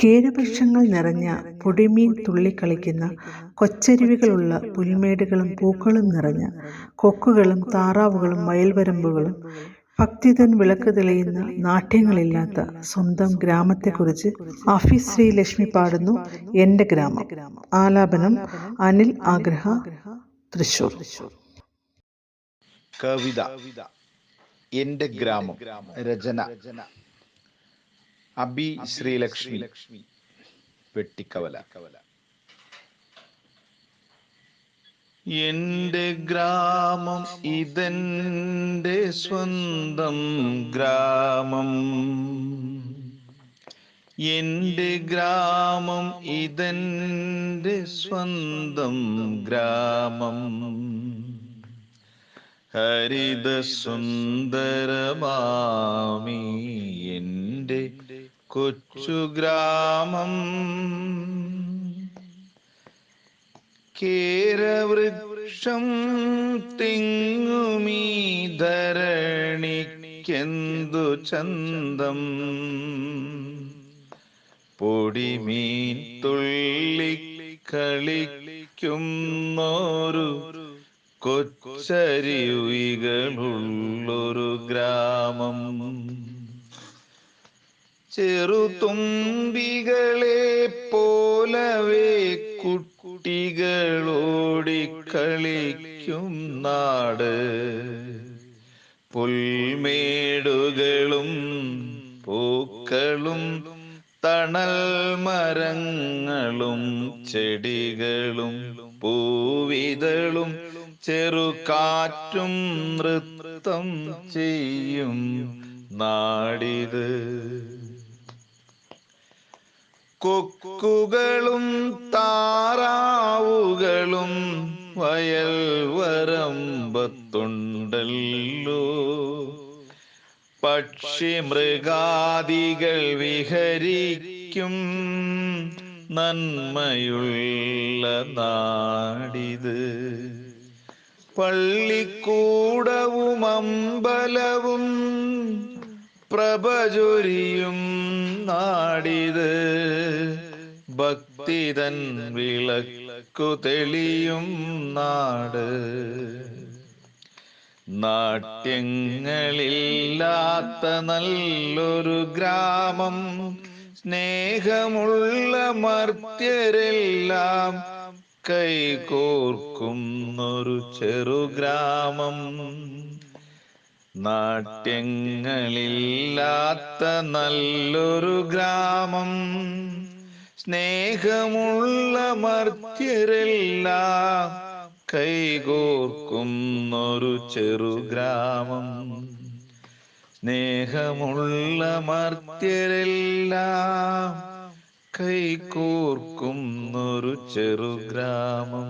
കേരവൃക്ഷങ്ങൾ നിറഞ്ഞ പൊടിമീൻ തുള്ളിക്കളിക്കുന്ന കൊച്ചരുവികളുള്ള പുൽമേടുകളും പൂക്കളും നിറഞ്ഞ കൊക്കുകളും താറാവുകളും വയൽവരമ്പുകളും ഭക്തിതൻ വിളക്ക് തെളിയുന്ന നാട്യങ്ങളില്ലാത്ത സ്വന്തം ഗ്രാമത്തെക്കുറിച്ച് ആഫീസ് ശ്രീലക്ഷ്മി പാടുന്നു എൻ്റെ ഗ്രാമം. ആലാപനം അനിൽ ആഗ്രഹ, തൃശൂർ. കവിത എൻ്റെ ഗ്രാമം. രചന അബി ശ്രീലക്ഷ്മി, വെട്ടിക്കവല. എൻ്റെ ഗ്രാമം ഇതെൻ്റെ സ്വന്തം ഗ്രാമം. എൻ്റെ ഗ്രാമം ഇതെൻ്റെ സ്വന്തം ഗ്രാമം. ഹരിത സുന്ദരമാമി എൻ്റെ കൊച്ചു ഗ്രാമം. കേരവൃക്ഷം തിങ്ങുമീ ധരണിക്കെന്തു ചന്തം. പൊടിമീൻ തുള്ളിക്കളിക്കുന്നോരു കൊച്ചരുവികളുള്ളൊരു ഗ്രാമം. ചെറുതുമ്പികളെ പോലവേ കുട്ടികളോടിക്കളിക്കും നാട്. പുൽമേടുകളും പൂക്കളും തണൽ മരങ്ങളും ചെടികളും പൂവിതളും ചെറുകാറ്റും നൃത്തം ചെയ്യും നാടിത്. കൊക്കുകളും താറാവുകളും വയൽ വരമ്പത്തുണ്ടല്ലോ. പക്ഷി മൃഗാദികൾ വിഹരിക്കും നന്മയുള്ള നാടിത്. പള്ളിക്കൂടവും അമ്പലവും പ്രഭചൊരിയും നാടിത്. ഭക്തിതൻ വിളക്കു തെളിയും നാട്. നാട്യങ്ങളില്ലാത്ത നല്ലൊരു ഗ്രാമം. സ്നേഹമുള്ള മർത്യരെല്ലാം കൈകോർക്കുന്നൊരു ചെറുഗ്രാമം. നാട്യങ്ങളില്ലാത്ത നല്ലൊരു ഗ്രാമം. സ്നേഹമുള്ള മർത്യരെല്ലാം കൈകോർക്കുന്നൊരു ചെറുഗ്രാമം. സ്നേഹമുള്ള മർത്യരെല്ലാം കൈകോർക്കുന്നൊരു ചെറുഗ്രാമം.